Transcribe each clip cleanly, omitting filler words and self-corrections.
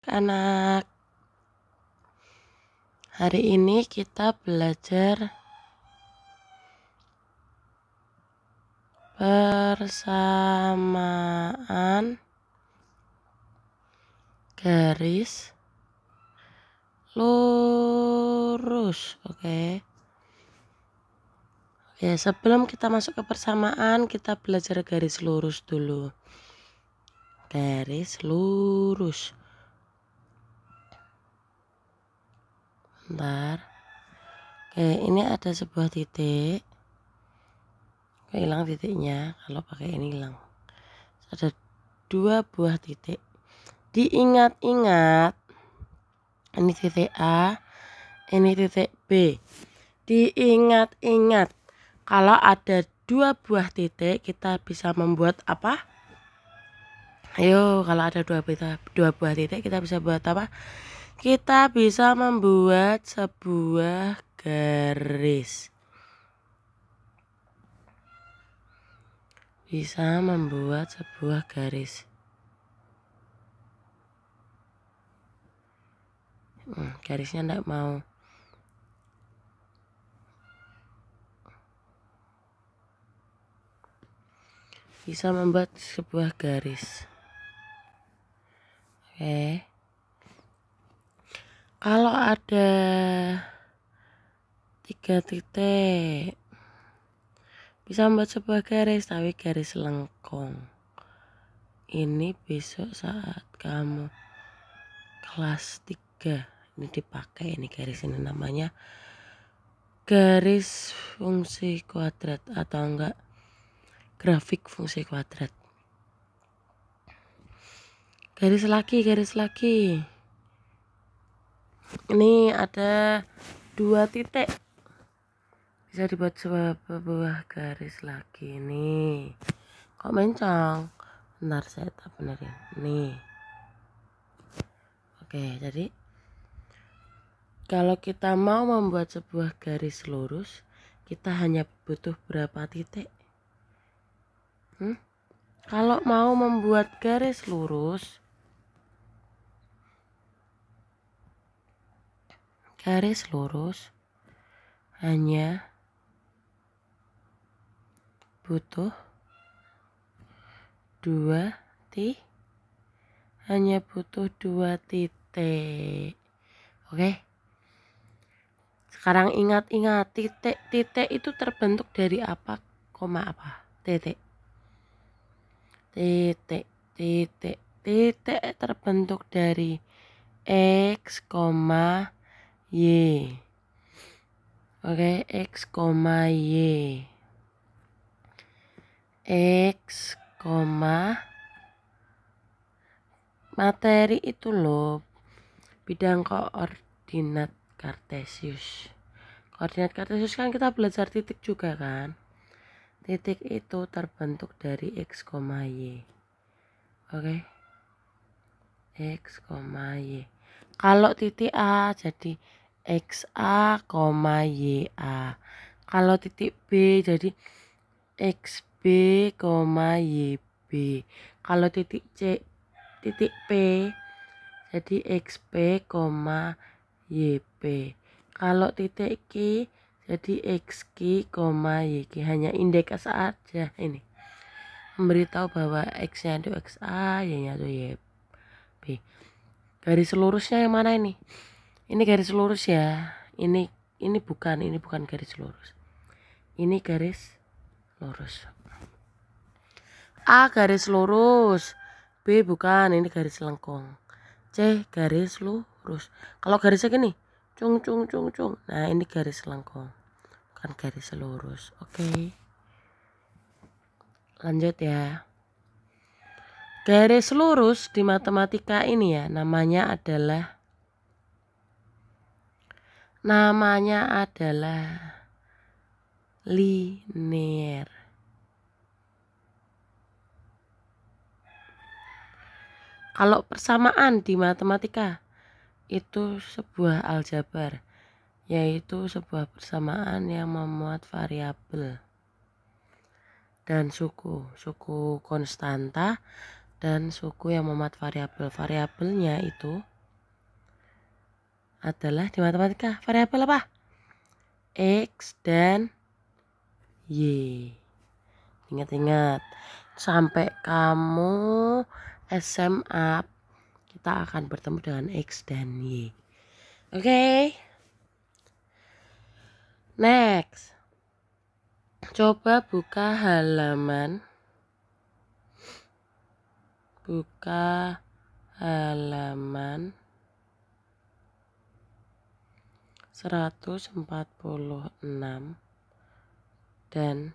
Anak, hari ini kita belajar persamaan garis lurus. Oke, sebelum kita masuk ke persamaan, kita belajar garis lurus dulu. Garis lurus. Bentar. Oke, ini ada sebuah titik. Oke, hilang titiknya. Kalau pakai ini hilang. Ada 2 buah titik. Diingat-ingat, ini titik A, ini titik B. Diingat-ingat, kalau ada 2 buah titik, kita bisa membuat apa? Ayo, kalau ada 2 buah titik, kita bisa buat apa? Kita bisa membuat sebuah garis. Bisa membuat sebuah garis. Garisnya enggak mau. Bisa membuat sebuah garis. Oke. Kalau ada 3 titik, bisa membuat sebuah garis, tapi garis lengkung. Ini besok saat kamu kelas 3, ini dipakai ini garis ini, namanya garis fungsi kuadrat atau enggak grafik fungsi kuadrat. Garis lagi. Ini ada 2 titik. Bisa dibuat sebuah garis lagi nih. Kok mencong? Bentar, saya tak benerin. Nih. Oke, jadi kalau kita mau membuat sebuah garis lurus, kita hanya butuh berapa titik? Kalau mau membuat garis lurus, hanya butuh 2 titik. Oke. Sekarang ingat-ingat, titik itu terbentuk dari apa, koma apa? Titik terbentuk dari X, Y. Oke, X, Y. X, materi itu loh, bidang koordinat kartesius. Koordinat kartesius kan kita belajar titik juga kan. Titik itu terbentuk dari X, Y. Oke. X, Y. Kalau titik A jadi XA, YA. Kalau titik B jadi XB, YB. Kalau titik P jadi XP, YP. Kalau titik Q jadi XQ, YQ. Hanya indeks saja ini. Memberitahu bahwa X-nya itu XA, Y-nya itu YP. Garis lurusnya yang mana ini? Ini garis lurus ya. Ini bukan garis lurus. Ini garis lurus. A garis lurus, B bukan, ini garis lengkung. C garis lurus. Kalau garisnya gini, cung. Nah, ini garis lengkung, bukan garis lurus. Oke. Lanjut ya. Garis lurus di matematika ini ya, namanya adalah linear. Kalau persamaan di matematika itu sebuah aljabar, yaitu sebuah persamaan yang memuat variabel dan suku konstanta dan suku yang memuat variabel. Variabelnya itu adalah di matematika variabel apa? X dan Y. Ingat-ingat, sampai kamu SMA kita akan bertemu dengan X dan Y. Oke. Next. Coba buka halaman 146 dan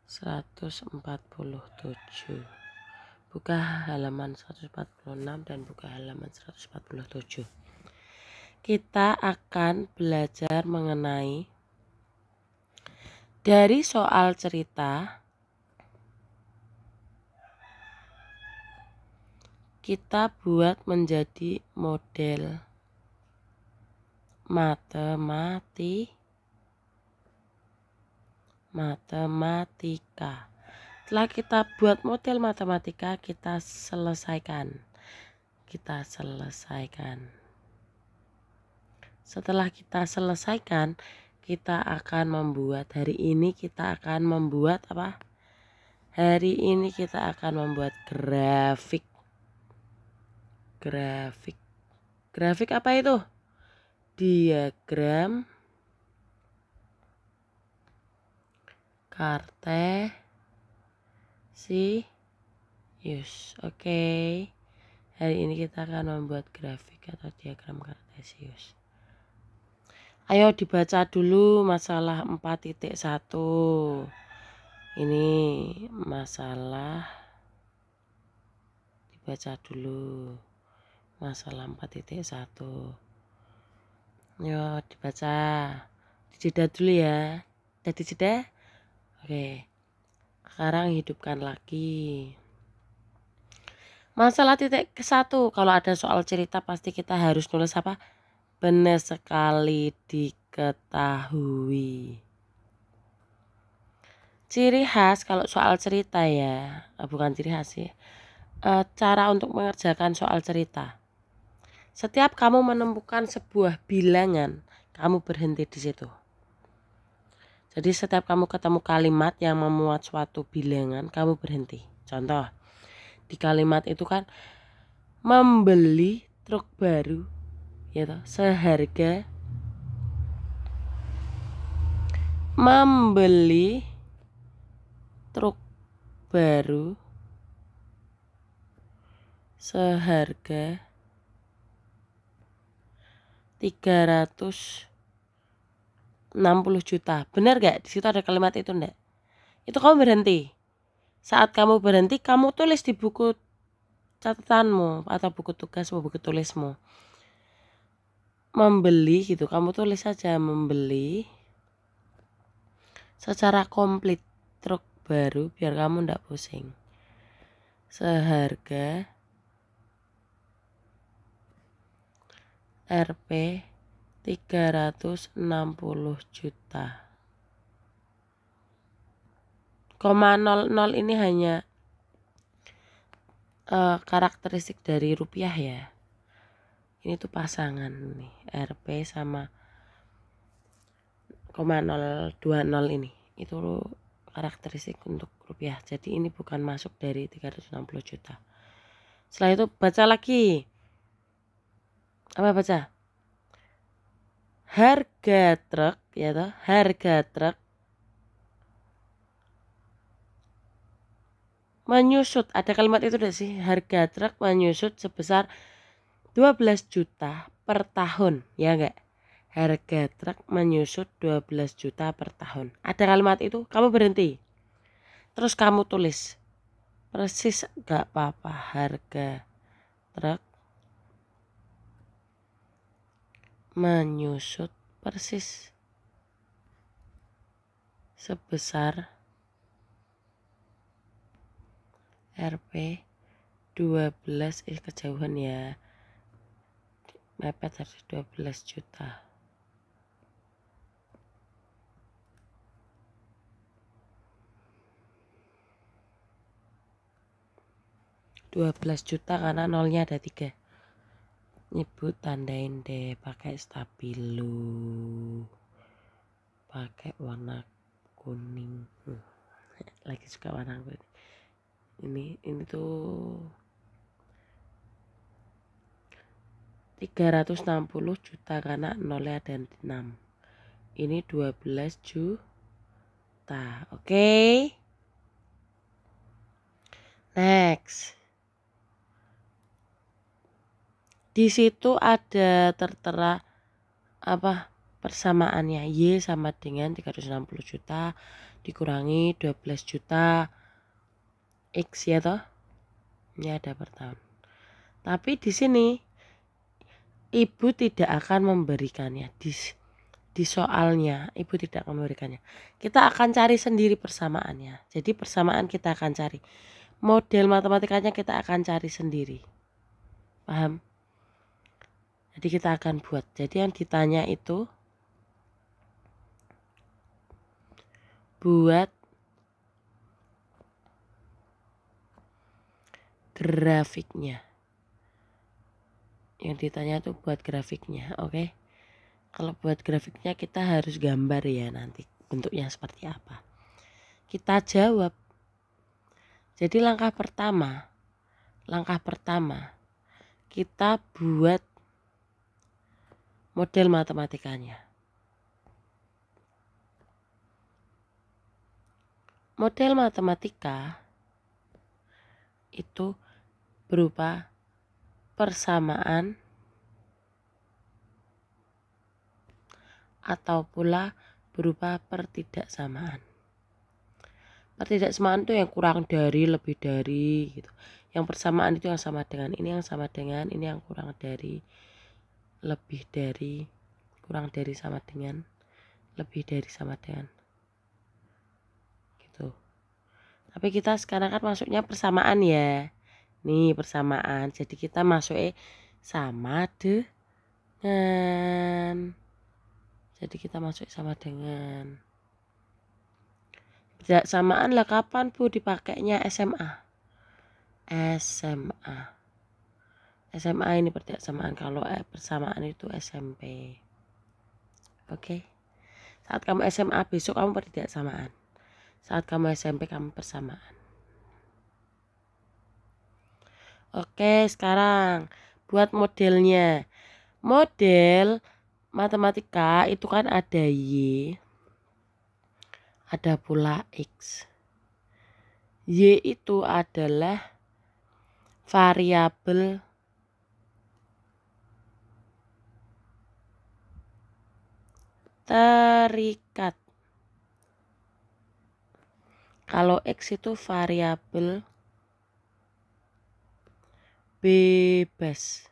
147. Buka halaman 146 dan buka halaman 147. Kita akan belajar mengenai dari soal cerita kita buat menjadi model matematika. Setelah kita buat model matematika, kita selesaikan. Setelah kita selesaikan, kita akan membuat, hari ini kita akan membuat apa? Hari ini kita akan membuat grafik. Grafik apa itu? Diagram Kartesius. Oke. Hari ini kita akan membuat grafik atau diagram Kartesius. Ayo dibaca dulu masalah 4.1. Ini masalah, dibaca dulu masalah 4.1. Yo dibaca, dijeda dulu ya. Udah dijeda? Oke. Sekarang hidupkan lagi. Masalah titik ke-1, kalau ada soal cerita pasti kita harus nulis apa? Benar sekali, diketahui. Ciri khas kalau soal cerita ya, bukan ciri khas sih. Cara untuk mengerjakan soal cerita. Setiap kamu menemukan sebuah bilangan, kamu berhenti di situ. Jadi setiap kamu ketemu kalimat yang memuat suatu bilangan, kamu berhenti. Contoh, di kalimat itu kan membeli truk baru, ya toh, seharga, membeli truk baru seharga 360 juta. Benar gak? Di situ ada kalimat itu enggak? Itu kamu berhenti. Saat kamu berhenti, kamu tulis di buku catatanmu atau buku tugasmu, buku tulismu. Membeli gitu, kamu tulis saja membeli secara komplit truk baru biar kamu enggak pusing. Seharga Rp 360 juta. 0,00 ini hanya karakteristik dari rupiah ya. Ini tuh pasangan nih, Rp sama 0,020 ini. Itu karakteristik untuk rupiah. Jadi ini bukan masuk dari 360 juta. Setelah itu baca lagi. Apa baca? Harga truk, ya toh, harga truk menyusut. Ada kalimat itu enggak sih? Harga truk menyusut sebesar 12 juta per tahun, ya enggak? Harga truk menyusut 12 juta per tahun. Ada kalimat itu, kamu berhenti. Terus kamu tulis. Persis enggak apa-apa, harga truk menyusut persis sebesar Rp 12, kejauhan ya, mepet dari 12 juta. Rp 12 juta karena nolnya ada 3. Ibu tandain deh pakai stabilo, pakai warna kuning. Lagi suka warna kuning. Ini tuh 360 juta karena nolnya ada 6. Ini 12 juta. Oke. Next. Di situ ada tertera apa persamaannya. Y sama dengan 360 juta dikurangi 12 juta X ya toh. Ini ada per tahun. Tapi di sini ibu tidak akan memberikannya di soalnya. Ibu tidak akan memberikannya. Kita akan cari sendiri persamaannya. Jadi persamaan kita akan cari. Model matematikanya kita akan cari sendiri. Paham? Jadi kita akan buat. Jadi yang ditanya itu buat grafiknya. Yang ditanya tuh buat grafiknya, oke? Kalau buat grafiknya kita harus gambar ya nanti bentuknya seperti apa. Kita jawab. Jadi langkah pertama kita buat model matematikanya. Model matematika itu berupa persamaan atau pula berupa pertidaksamaan. Pertidaksamaan itu yang kurang dari, lebih dari gitu. Yang persamaan itu yang sama dengan ini, yang sama dengan ini, yang kurang dari, lebih dari, kurang dari, sama dengan, lebih dari, sama dengan gitu. Tapi kita sekarang kan masuknya persamaan ya. Nih persamaan. Jadi kita masuknya sama dengan. Jadi kita masuk sama dengan. Persamaan lah kapan Bu dipakainya? SMA. SMA ini persamaan. Kalau persamaan itu SMP. Oke. Saat kamu SMA besok kamu persamaan. Saat kamu SMP kamu persamaan. Oke, sekarang buat modelnya. Model matematika itu kan ada Y, ada pula X. Y itu adalah variabel terikat. Kalau X itu variabel bebas.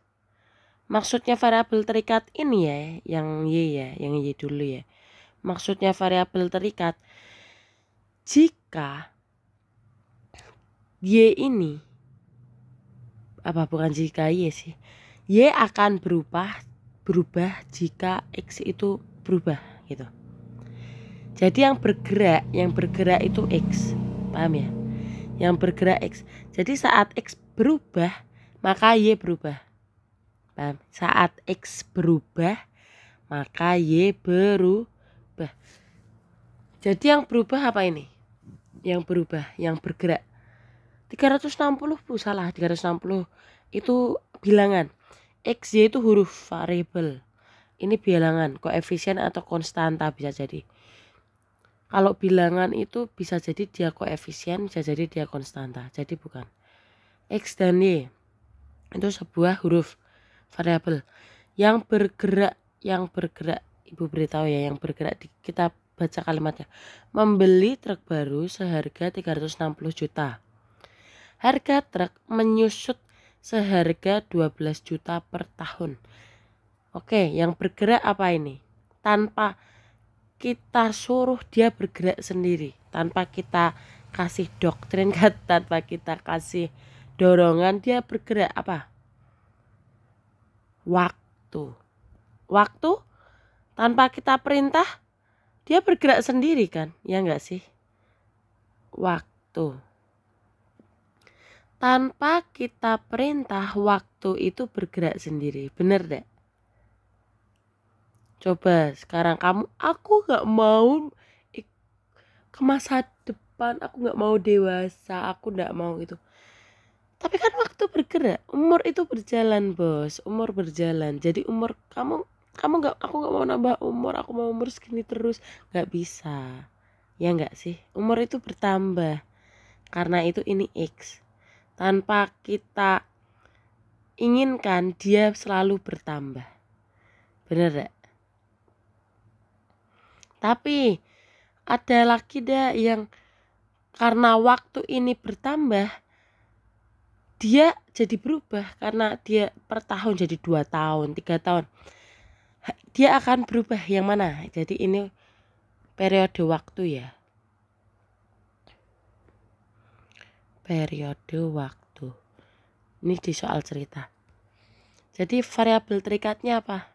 Maksudnya variabel terikat ini ya, yang Y ya, yang Y dulu ya. Maksudnya variabel terikat jika Y ini bukan jika Y sih. Y akan berubah jika X itu berubah gitu. Jadi yang bergerak itu X. Paham ya? Yang bergerak X. Jadi saat X berubah maka Y berubah. Paham? Saat X berubah maka Y berubah. Jadi yang berubah apa ini? Yang berubah, yang bergerak. 360 Bu, salah. 360 itu bilangan. XY itu huruf variabel. Ini bilangan, koefisien atau konstanta bisa jadi. Kalau bilangan itu bisa jadi dia koefisien, bisa jadi dia konstanta. Jadi bukan. X dan Y itu sebuah huruf variabel yang bergerak. Ibu beritahu ya, yang bergerak. Kita baca kalimatnya. Membeli truk baru seharga 360 juta. Harga truk menyusut seharga 12 juta per tahun. Oke, yang bergerak apa ini? Tanpa kita suruh dia bergerak sendiri, tanpa kita kasih doktrin, tanpa kita kasih dorongan, dia bergerak apa? Waktu tanpa kita perintah dia bergerak sendiri kan, ya enggak sih? Waktu Tanpa kita perintah, waktu itu bergerak sendiri. Bener deh? Coba sekarang aku gak mau ke masa depan, aku gak mau dewasa, aku gak mau itu. Tapi kan waktu bergerak, umur itu berjalan bos, umur berjalan. Jadi umur aku gak mau nambah umur, aku mau umur segini terus, gak bisa. Ya gak sih, umur itu bertambah. Karena itu ini X. Tanpa kita inginkan, dia selalu bertambah. Bener gak? Tapi ada lagi dah yang karena waktu ini bertambah, dia jadi berubah. Karena dia per tahun jadi 2 tahun, 3 tahun. Dia akan berubah yang mana? Jadi ini periode waktu ya. Periode waktu. Ini di soal cerita. Jadi variabel terikatnya apa?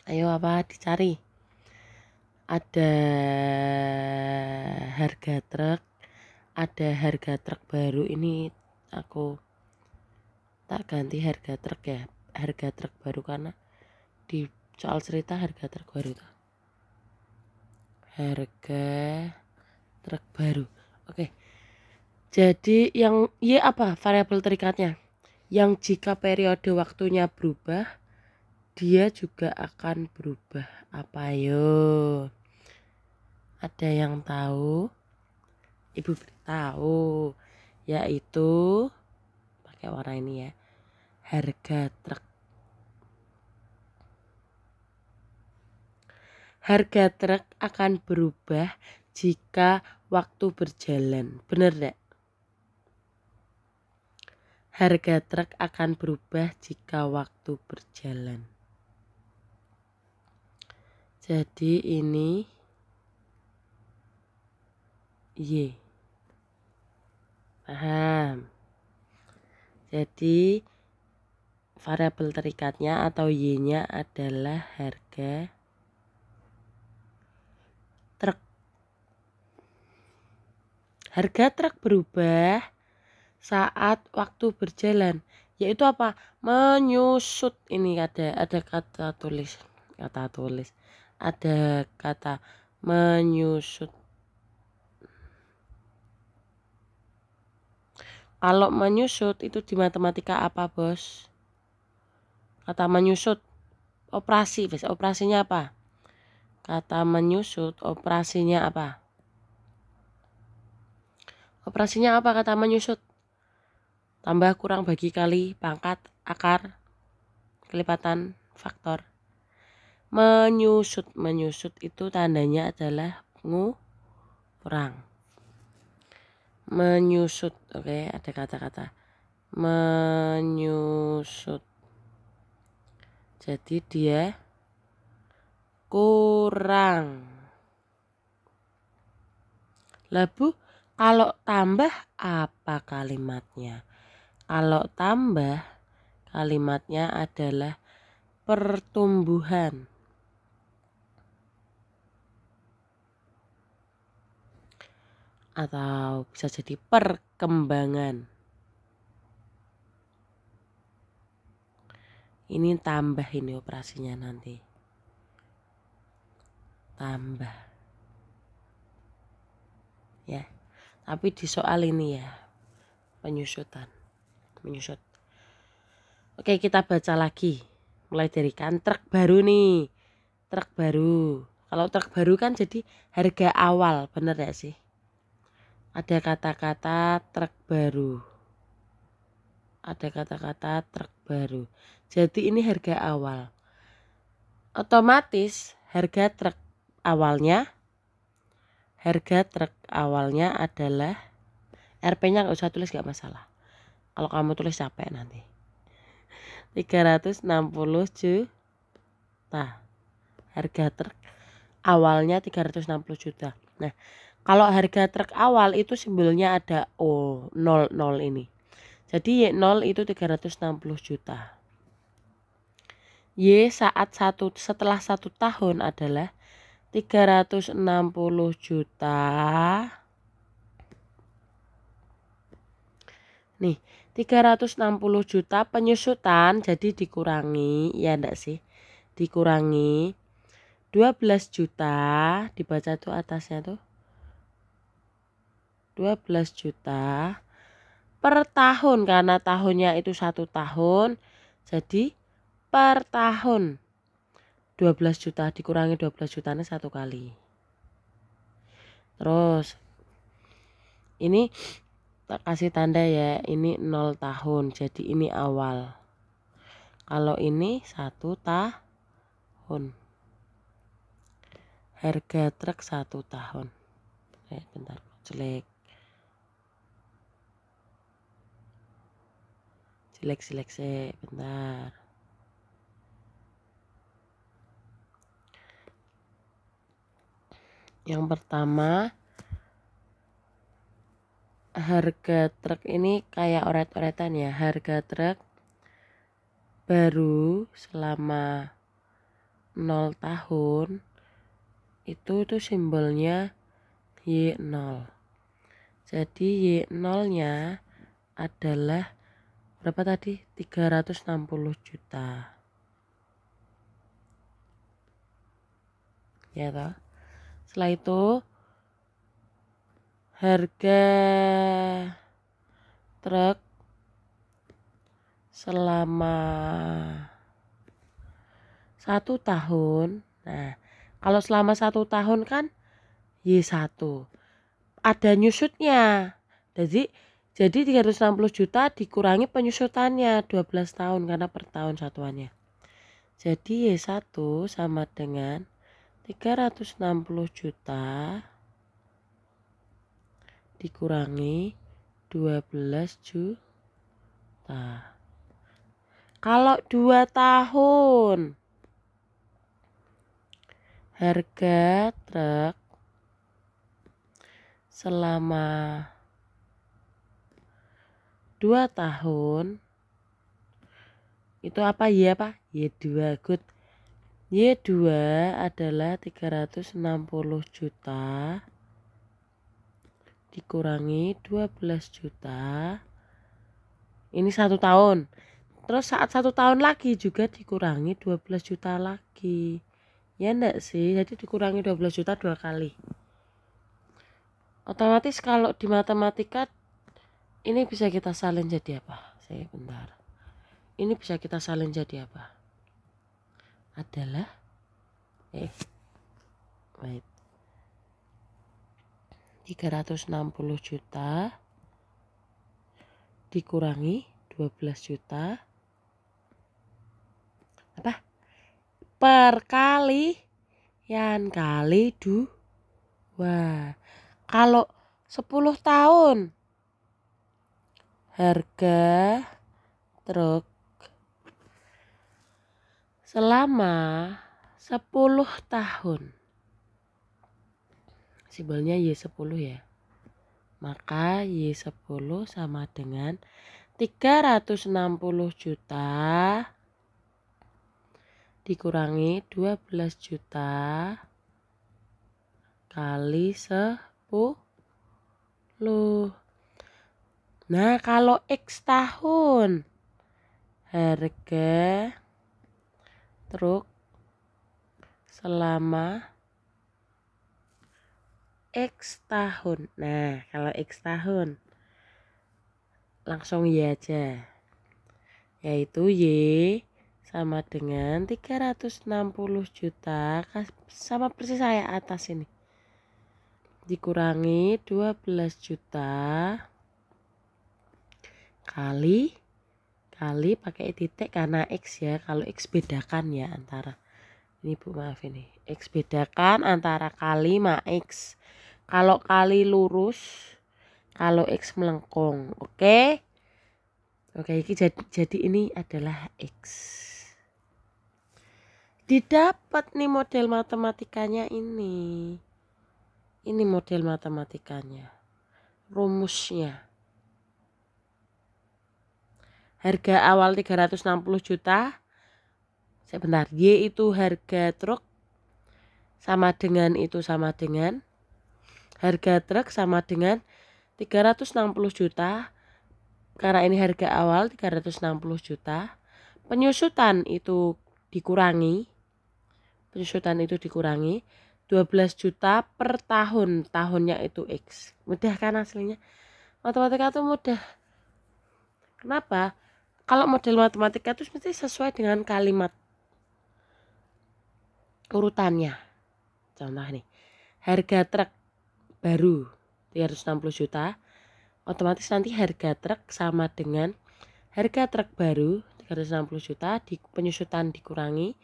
Ayo apa dicari? Ada harga truk baru. Ini aku tak ganti harga truk ya, harga truk baru, karena di soal cerita harga truk baru itu. Harga truk baru. Oke. Jadi yang Y apa variabel terikatnya? Yang jika periode waktunya berubah, dia juga akan berubah. Apa yo? Ada yang tahu? Ibu beritahu, yaitu pakai warna ini ya, harga truk. Harga truk akan berubah jika waktu berjalan. Bener gak? Harga truk akan berubah jika waktu berjalan. Jadi ini Y. Paham? Jadi variabel terikatnya atau Y-nya adalah harga truk. Harga truk berubah saat waktu berjalan, yaitu apa? Menyusut. Ini ada kata tulis. Ada kata menyusut. Kalau menyusut itu di matematika apa, bos? Kata menyusut operasi, bos. Operasinya apa? Kata menyusut operasinya apa? Operasinya apa kata menyusut? Tambah, kurang, bagi, kali, pangkat, akar, kelipatan, faktor. Menyusut itu tandanya adalah kurang. Menyusut. Oke, ada kata-kata menyusut. Jadi dia kurang. Lalu kalau tambah apa kalimatnya? Kalau tambah kalimatnya adalah pertumbuhan. Atau bisa jadi perkembangan. Ini tambah, ini operasinya nanti. Tambah. Ya. Tapi di soal ini ya, penyusutan. Menyusut. Oke, kita baca lagi. Mulai dari kan truk baru nih. Truk baru. Kalau truk baru kan jadi harga awal, bener ya sih? Ada kata-kata truk baru. Ada kata-kata truk baru. Jadi ini harga awal. Otomatis harga truk awalnya adalah RP-nya nggak usah tulis, nggak masalah. Kalau kamu tulis capek nanti. 360 juta. Harga truk awalnya 360 juta. Nah, kalau harga truk awal itu simbolnya ada O, 00 ini. Jadi Y0 itu 360 juta. Y setelah 1 tahun adalah 360 juta Nih, 360 juta penyusutan jadi dikurangi, ya enggak sih? Dikurangi 12 juta, dibaca tuh atasnya tuh. 12 juta per tahun, karena tahunnya itu 1 tahun. Jadi per tahun 12 juta dikurangi 12 jutanya 1 kali. Terus ini tak kasih tanda ya, ini 0 tahun, jadi ini awal. Kalau ini 1 tahun. Harga truk 1 tahun. Bentar, jelek. Jelek sih, bentar. Yang pertama, harga truk ini kayak oret-oretan ya. Harga truk baru selama 0 tahun itu tuh simbolnya Y0. Jadi Y0 nya adalah berapa tadi? 360 juta. Ya toh. Setelah itu harga truk selama 1 tahun. Nah, kalau selama 1 tahun kan Y1. Ada nyusutnya. Jadi 360 juta dikurangi penyusutannya 12 tahun karena per tahun satuannya. Jadi Y1 sama dengan 360 juta dikurangi 12 juta. Kalau 2 tahun harga truk selama 2 tahun itu apa ya Pak? Y2. Good. Y2 adalah 360 juta dikurangi 12 juta. Ini 1 tahun. Terus saat 1 tahun lagi juga dikurangi 12 juta lagi. Ya enggak sih? Jadi dikurangi 12 juta 2 kali. Otomatis kalau di matematika ini bisa kita salin jadi apa? Bentar. Ini bisa kita salin jadi apa? Adalah wait. 360 juta dikurangi 12 juta apa? Perkalian kali 2. Kalau 10 tahun harga truk selama 10 tahun. Simbolnya Y10 ya. Maka Y10 sama dengan 360 juta dikurangi 12 juta kali 10. Nah, kalau X tahun harga truk selama X tahun. Nah, kalau X tahun langsung Y aja. Yaitu Y sama dengan 360 juta sama persis saya atas ini. Dikurangi 12 juta kali pakai titik karena X ya. Kalau X bedakan ya antara ini Bu, maaf ini. X bedakan antara kali sama X. Kalau kali lurus, kalau X melengkung. Oke. Oke, jadi ini adalah X. Didapat nih model matematikanya ini. Ini model matematikanya. Rumusnya. Harga awal 360 juta. Sebentar, Y itu harga truk sama dengan harga truk sama dengan 360 juta karena ini harga awal 360 juta, penyusutan itu dikurangi 12 juta per tahun, tahunnya itu X. Mudah kan aslinya? Matematika itu mudah. Kenapa? Kalau model matematika itu mesti sesuai dengan kalimat urutannya. Contoh nih, harga truk baru 360 juta, otomatis nanti harga truk sama dengan harga truk baru 360 juta, penyusutan dikurangi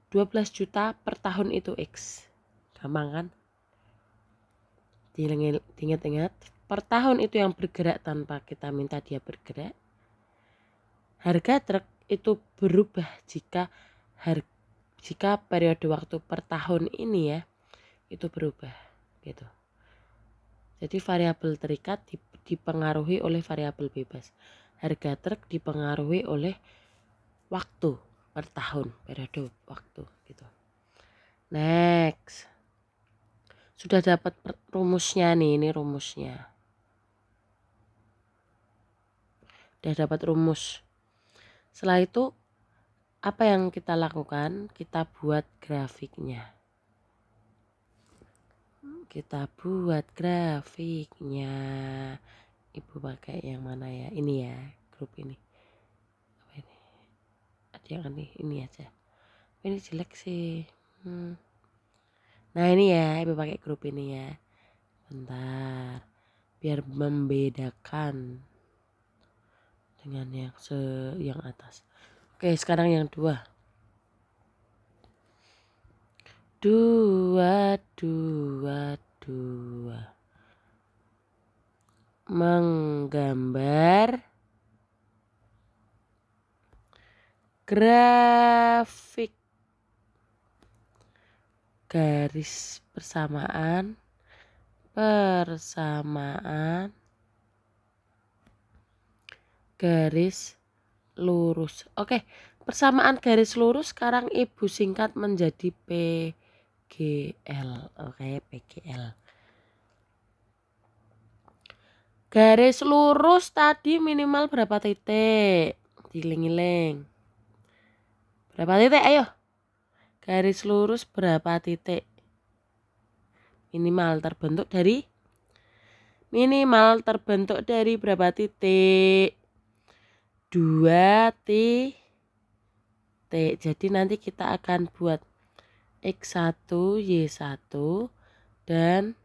12 juta per tahun itu X. Gampang kan? Diingat-ingat, per tahun itu yang bergerak tanpa kita minta dia bergerak. Harga truk itu berubah jika periode waktu per tahun ini ya itu berubah gitu. Jadi variabel terikat dipengaruhi oleh variabel bebas. Harga truk dipengaruhi oleh waktu per tahun, periode waktu gitu. Next. Sudah dapat rumusnya nih, ini rumusnya. Sudah dapat rumus. Setelah itu apa yang kita lakukan? Kita buat grafiknya. Ibu pakai yang mana ya? Ini ya, grup ini. Apa ini? Ada yang ini aja. Ini jelek sih. Nah ini ya, ibu pakai grup ini ya. Bentar, biar membedakan dengan yang atas. Oke, sekarang yang 2. 2 menggambar grafik garis persamaan garis lurus. Oke, persamaan garis lurus sekarang ibu singkat menjadi PGL. Oke, PGL. Garis lurus tadi minimal berapa titik? Giling-giling. Berapa titik? Ayo. Garis lurus berapa titik? Minimal terbentuk dari berapa titik? 2 titik. Jadi nanti kita akan buat X1, Y1 dan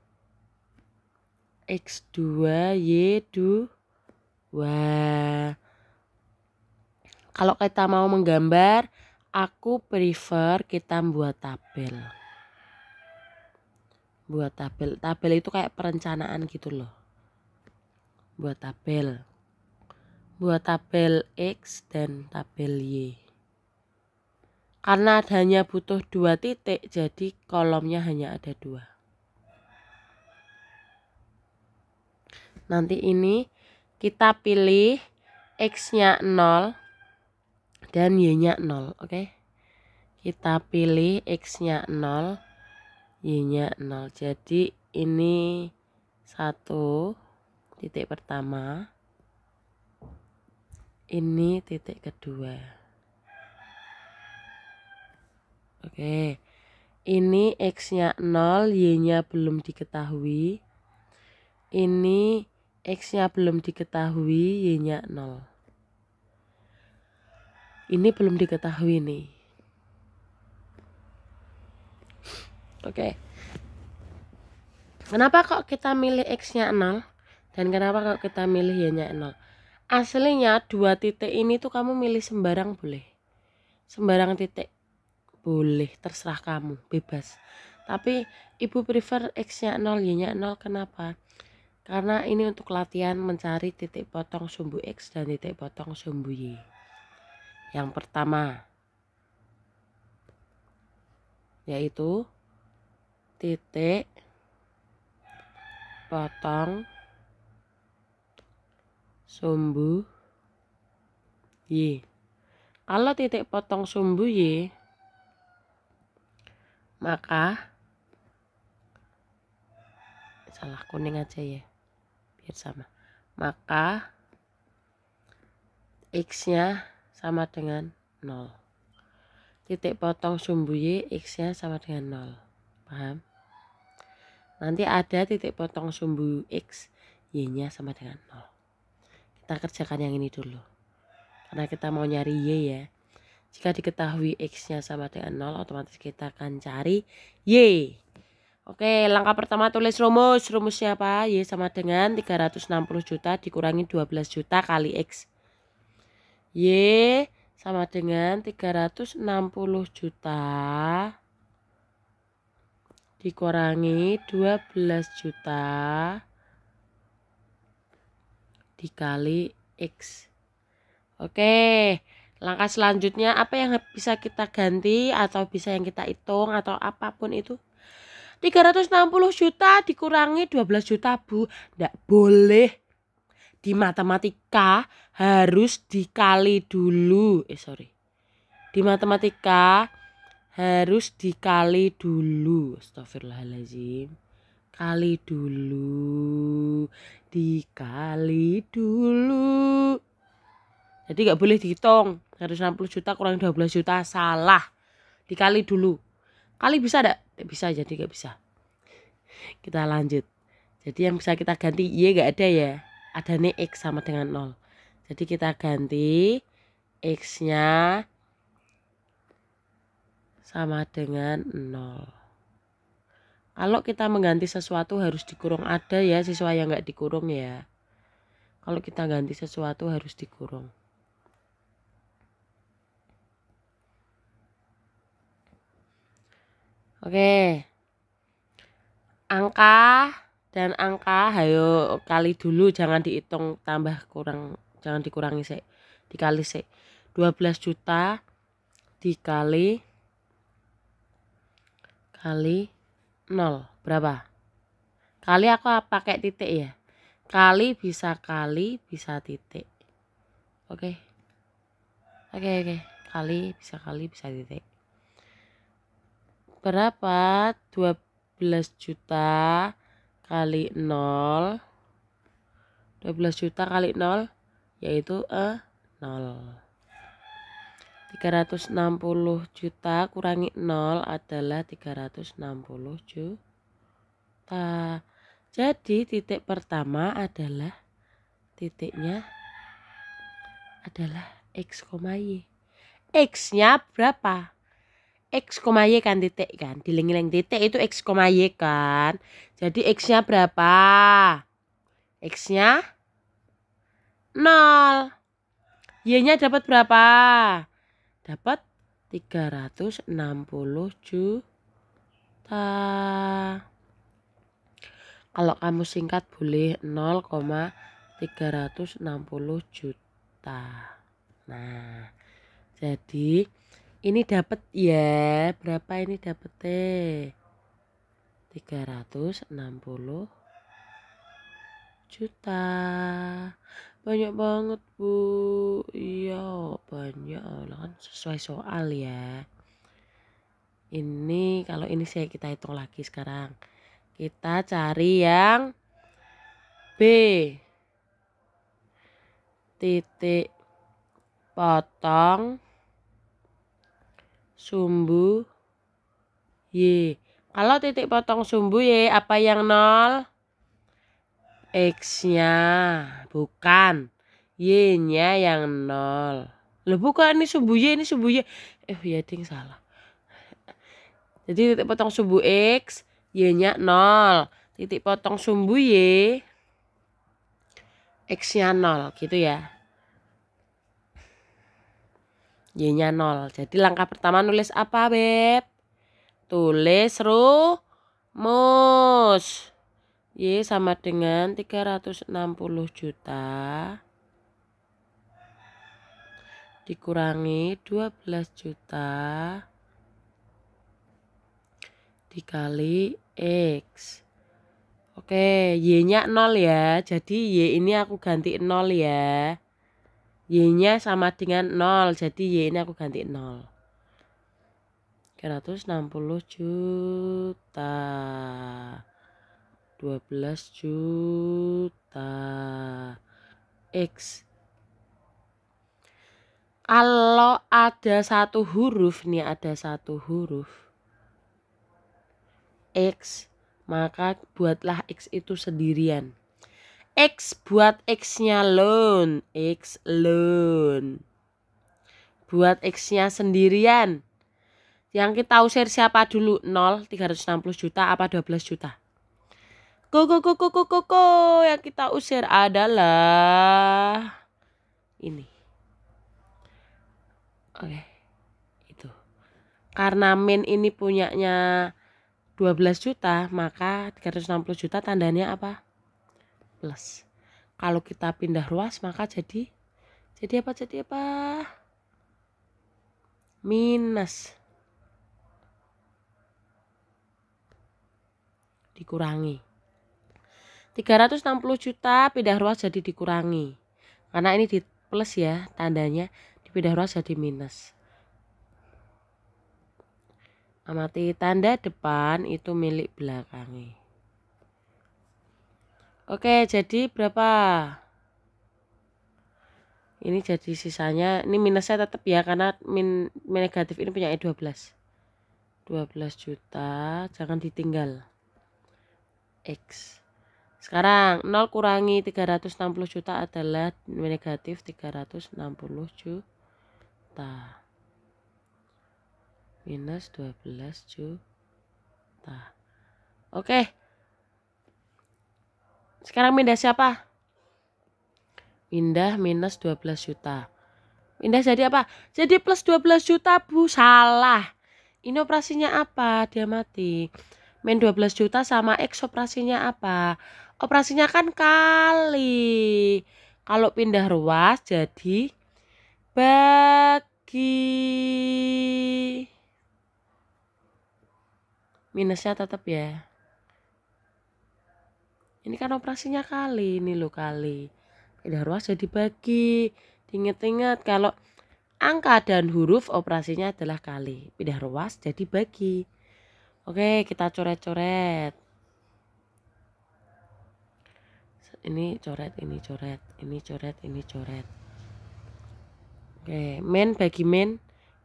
X2, Y2. Kalau kita mau menggambar, aku prefer kita buat tabel. Tabel itu kayak perencanaan gitu loh. Buat tabel X dan tabel Y. Karena hanya butuh 2 titik, jadi kolomnya hanya ada 2. Nanti ini kita pilih X-nya 0 dan Y-nya 0, oke? Kita pilih X-nya 0, Y-nya 0. Jadi ini 1 titik pertama. Ini titik kedua. Oke. Ini X-nya 0, Y-nya belum diketahui. Ini X-nya belum diketahui, Y-nya 0. Ini belum diketahui nih. Oke. Kenapa kok kita milih X-nya 0? Dan kenapa kok kita milih Y-nya 0? Aslinya 2 titik ini tuh kamu milih sembarang boleh. Sembarang titik boleh, terserah kamu, bebas. Tapi ibu prefer X-nya 0, Y-nya 0. Kenapa? Karena ini untuk latihan mencari titik potong sumbu X dan titik potong sumbu Y. Yang pertama yaitu titik potong sumbu Y. Kalau titik potong sumbu Y, maka salah kuning aja ya, biar sama. Maka X-nya sama dengan 0. Titik potong sumbu Y, X-nya sama dengan 0. Paham? Nanti ada titik potong sumbu X, Y-nya sama dengan 0. Kita kerjakan yang ini dulu. Karena kita mau nyari Y ya. Jika diketahui X-nya sama dengan 0, otomatis kita akan cari Y. Oke, langkah pertama tulis rumus. Rumusnya apa? Y sama dengan 360 juta dikurangi 12 juta kali X. Y sama dengan 360 juta dikurangi 12 juta dikali X. Oke, langkah selanjutnya apa yang bisa kita ganti atau bisa yang kita hitung atau apapun itu? 360 juta dikurangi 12 juta, Bu. Nggak boleh. Di matematika harus dikali dulu. Di matematika harus dikali dulu. Astagfirullahaladzim. Kali dulu. Dikali dulu. Jadi nggak boleh dihitung. 160 juta kurang 12 juta. Salah. Dikali dulu. Kali bisa enggak? Bisa, jadi nggak bisa. Kita lanjut. Jadi yang bisa kita ganti Y nggak ada ya. Ada nih X sama dengan 0. Jadi kita ganti X-nya sama dengan 0. Kalau kita mengganti sesuatu harus dikurung, ada ya siswa yang nggak dikurung ya. Kalau kita ganti sesuatu harus dikurung. Oke. Angka dan angka hayo kali dulu, jangan dihitung tambah kurang, jangan dikurangi sih. Dikali sih. 12 juta dikali 0 berapa? Kali aku pakai titik ya. Kali bisa titik. Oke. Kali bisa titik. Berapa? 12 juta kali 0. 12 juta kali 0 yaitu 0. 360 juta kurangi 0 adalah 360 juta. Jadi titik pertama adalah titiknya adalah X, Y. X-nya berapa? X, Y kan titik kan. Diling-iling titik itu X, Y kan. Jadi X-nya berapa? X-nya 0. Y-nya dapat berapa? Dapat 360 juta. Kalau kamu singkat boleh 0,360 juta. Nah, jadi ini dapat ya. Berapa ini dapat 360 juta. Banyak banget, Bu. Iya, banyak lah kan sesuai soal ya. Ini kalau ini kita hitung lagi sekarang. Kita cari yang B. Titik potong sumbu Y. Kalau titik potong sumbu Y apa yang 0? X-nya, bukan. Y-nya yang 0. Loh bukan, ini sumbu Y, ini sumbu Y. Ya ding salah. Jadi titik potong sumbu X, Y-nya 0. Titik potong sumbu Y, X-nya 0 gitu ya. Y-nya 0. Jadi langkah pertama nulis apa, Beb? Tulis rumus. Y sama dengan 360 juta dikurangi 12 juta dikali X. Oke, Y-nya 0 ya. Jadi Y ini aku ganti 0 ya. Y-nya sama dengan 0. Jadi Y ini aku ganti 0. 360 juta. 12 juta. X. Kalau ada satu huruf nih, ada satu huruf X, maka buatlah X itu sendirian. X buat X-nya alone, X alone. Buat X-nya sendirian. Yang kita usir siapa dulu? 0, 360 juta apa 12 juta? Go. Yang kita usir adalah ini. Oke. Itu. Karena min ini punyanya 12 juta, maka 360 juta tandanya apa? Plus. Kalau kita pindah ruas maka jadi apa? Minus. Dikurangi. 360 juta pindah ruas jadi dikurangi. Karena ini di plus ya, tandanya dipindah ruas jadi minus. Amati tanda depan itu milik belakangnya. Oke, jadi berapa? Ini jadi sisanya, ini minusnya tetap ya karena min negatif ini punya 12 juta, jangan ditinggal. X. Sekarang 0 kurangi 360 juta adalah negatif 360 juta. Minus 12 juta. Oke. Sekarang pindah siapa? Pindah minus 12 juta. Pindah jadi apa? Jadi plus 12 juta, Bu. Salah. Ini operasinya apa? Dia mati. Min 12 juta sama X operasinya apa? Operasinya kan kali. Kalau pindah ruas jadi bagi. Minusnya tetap ya. Ini kan operasinya kali. Ini loh kali. Pindah ruas jadi bagi. Ingat-ingat kalau angka dan huruf operasinya adalah kali. Pindah ruas jadi bagi. Oke, kita coret-coret. Ini coret, ini coret, ini coret, ini coret. Oke, min bagi min.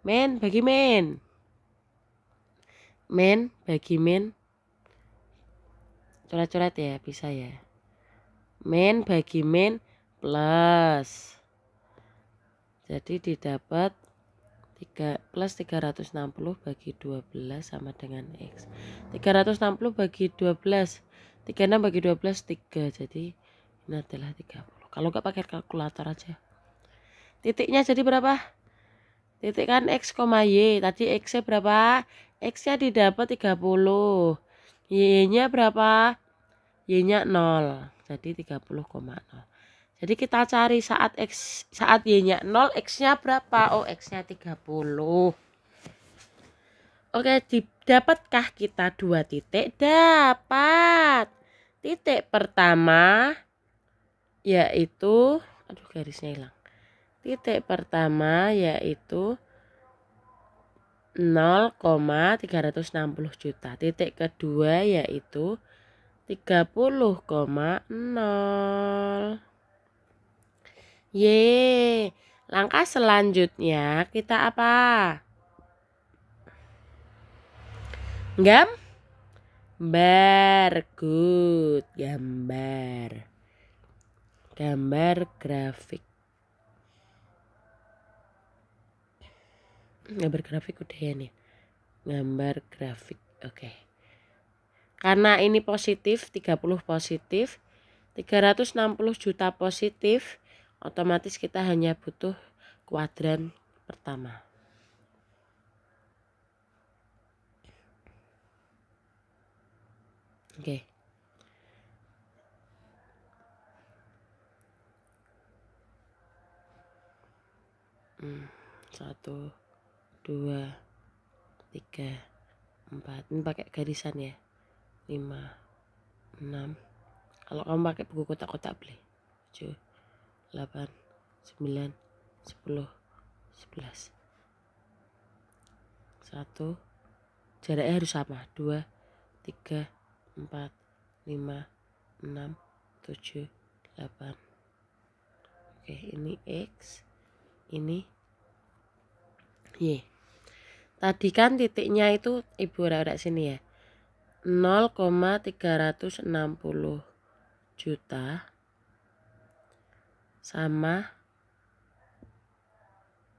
Min bagi min. Min bagi min. Coret-coret ya, bisa ya. Min bagi min plus. Jadi didapat 3 plus 360 bagi 12 sama dengan X. 360 bagi 12. 36 bagi 12 3. Jadi ini adalah 30. Kalau nggak pakai kalkulator aja. Titiknya jadi berapa? Titik kan X, Y. Tadi X-nya berapa? X-nya didapat 30. Y-nya berapa? Y-nya 0. Jadi 30,0. Jadi kita cari saat Y-nya 0, X-nya berapa? Oh, X-nya 30. Oke, dapatkah kita 2 titik? Dapat. Titik pertama yaitu, aduh garisnya hilang. Titik pertama yaitu 0,360 juta. Titik kedua yaitu 30,0. Ye, langkah selanjutnya kita apa? Gambar. Good. Gambar grafik. Gambar grafik udah ya nih. Gambar grafik. Oke. Karena ini positif, 30 positif, 360 juta positif, otomatis kita hanya butuh kuadran pertama. Oke. Satu, 2, 3, 4. Ini pakai garisan ya. 5, 6. Kalau kamu pakai buku kotak-kotak boleh. 7, 8, 9, 10, 11. 1. Jaraknya harus sama. 2, 3, 4, 5, 6, 7, 8. Oke, ini X, ini Y. Tadi kan titiknya itu ibu ada sini ya. 0,360 juta sama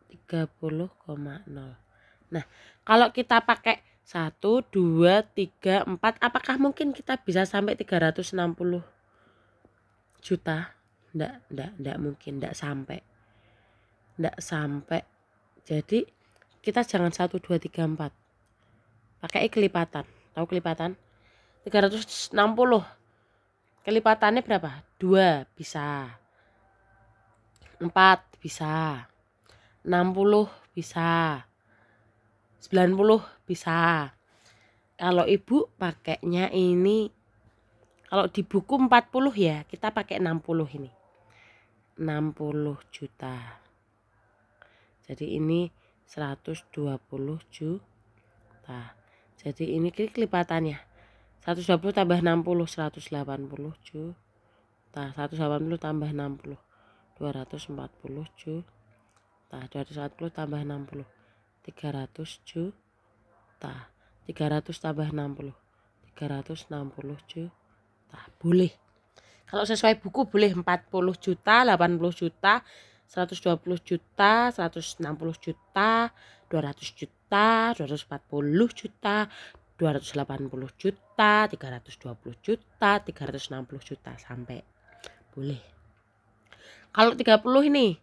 30,0. Nah, kalau kita pakai 1, 2, 3, 4, apakah mungkin kita bisa sampai 360 juta? Enggak mungkin, enggak sampai. Jadi kita jangan 1, 2, 3, 4. Pakai kelipatan. Tahu kelipatan? 360. Kelipatannya berapa? 2 bisa. 4 bisa. 60 bisa. 90 bisa. Kalau ibu pakainya ini, kalau di buku 40 ya, kita pakai 60 ini. 60 juta. Jadi ini 120 juta. Jadi ini kelipatannya. 120 tambah 60, 180 juta. 180 tambah 60, 240 juta. 240 tambah 60, 300 juta. 300 tambah 60, 360 juta. Boleh. Kalau sesuai buku boleh 40 juta, 80 juta, 120 juta, 160 juta, 200 juta, 240 juta, 280 juta, 320 juta, 360 juta sampai. Boleh. Kalau 30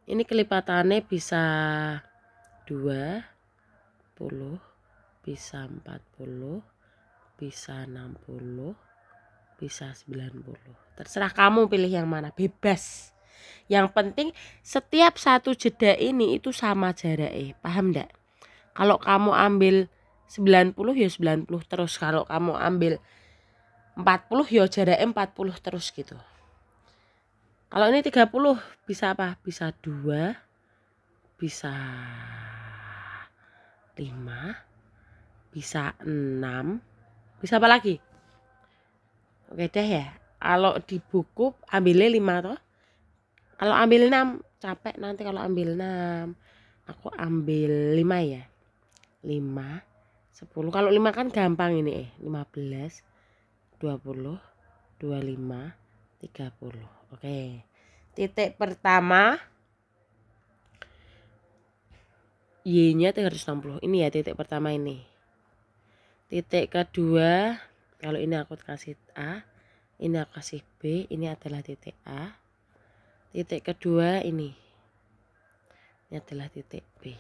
ini kelipatannya bisa 20, bisa 40, bisa 60, bisa 90. Terserah kamu pilih yang mana, bebas. Yang penting setiap satu jeda ini itu sama jaraknya, paham enggak? Kalau kamu ambil 90 ya 90 terus, kalau kamu ambil 40 ya jaraknya 40 terus gitu. Kalau ini 30 bisa apa? Bisa 2, bisa 5, bisa 6, bisa apa lagi? Oke deh ya. Kalau di buku ambilnya 5 toh. Kalau ambil 6 capek nanti kalau ambil 6. Aku ambil 5 ya. 5, 10. Kalau 5 kan gampang ini 15, 20, 25, 30. Oke. Titik pertama Y-nya 360. Ini ya titik pertama ini. Titik kedua, kalau ini aku kasih A, ini aku kasih B, ini adalah titik A. Titik kedua ini adalah titik B.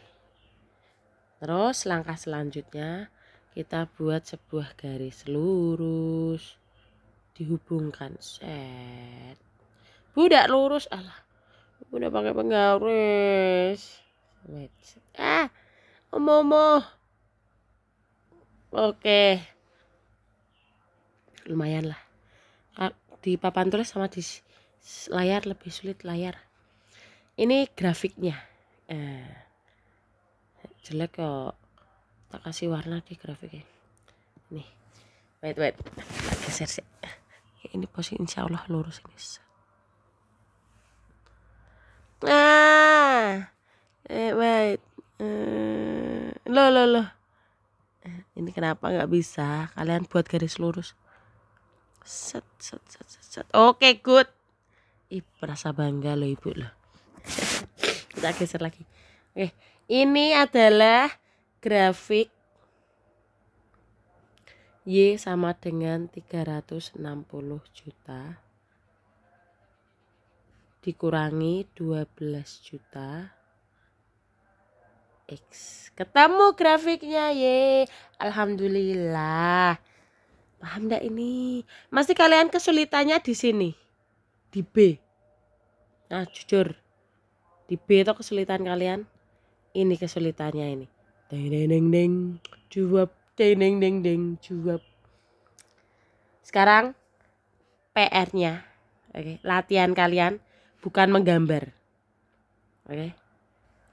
Terus langkah selanjutnya kita buat sebuah garis lurus, dihubungkan. Set. Budak lurus, alah. Udah pakai penggaris. Wait. Omo. Oke. Lumayan lah. Di papan tulis sama di layar lebih sulit layar. Ini grafiknya. Jelek kok. Tak kasih warna di grafiknya. Nih. Wait. Tak geser sih. Ini posisi insya Allah lurus ini. Wait. Loh. Ini kenapa nggak bisa? Kalian buat garis lurus. Set. Oke, good. Ih, merasa bangga loh ibu loh. Kita geser lagi. Oke, ini adalah grafik Y sama dengan 360 juta dikurangi 12 juta X. Ketemu grafiknya, ye. Alhamdulillah. Paham enggak ini? Masih kalian kesulitannya di sini. Di B. Nah, jujur. Di B itu kesulitan kalian. Ini kesulitannya ini. Deng. Jawab. Deng. Jawab. Sekarang PR-nya. Oke, latihan kalian bukan menggambar. Oke.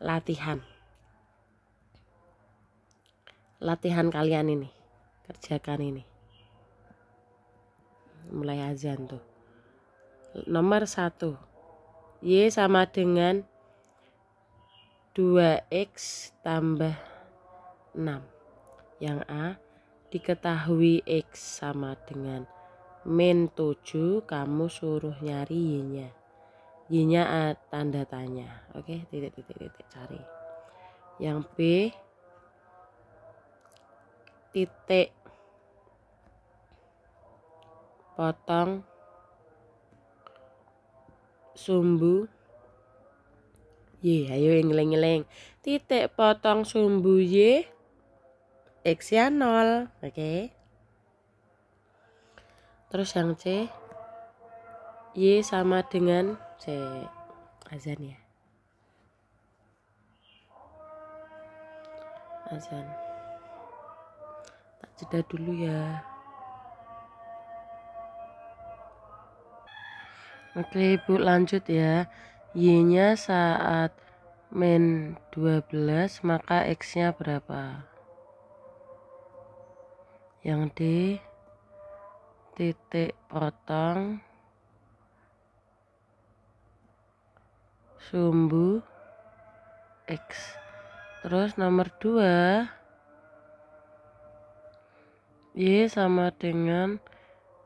Latihan kalian ini. Kerjakan ini. Mulai azan tuh. Nomor 1. Y sama dengan 2x tambah 6. Yang A, diketahui X sama dengan min 7, kamu suruh nyari Y-nya. Y-nya tanda tanya. Oke, titik cari. Yang B, titik potong sumbu Y. Ayo ngeleng-ngeleng. Titik potong sumbu Y, X-nya 0. Oke. Terus yang C, Y sama dengan C. Azan ya. Azan. Tak jeda dulu ya. Oke, Ibu lanjut ya. Y-nya saat min 12, maka X-nya berapa? Yang D, titik potong sumbu X. Terus nomor 2, Y sama dengan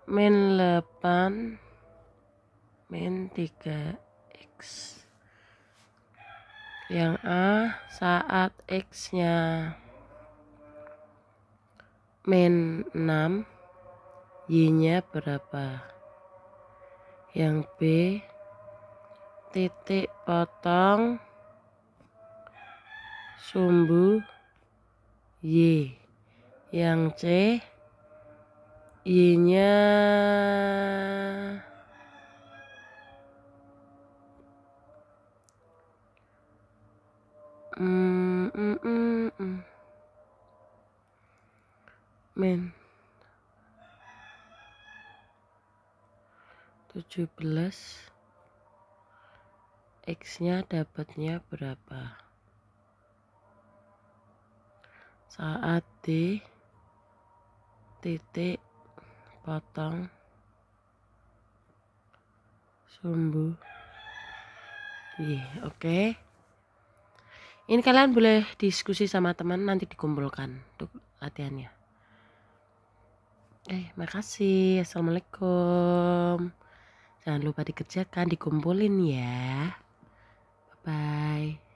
min 8 min 3X. Yang A, saat X-nya min 6, Y-nya berapa? Yang B, titik potong sumbu Y. Yang C, Y-nya min 17, X-nya dapatnya berapa? Saat D, titik potong sumbu Y. Oke. Ini kalian boleh diskusi sama teman, nanti dikumpulkan untuk latihannya. Makasih. Assalamualaikum. Jangan lupa dikerjakan, dikumpulin ya. Bye.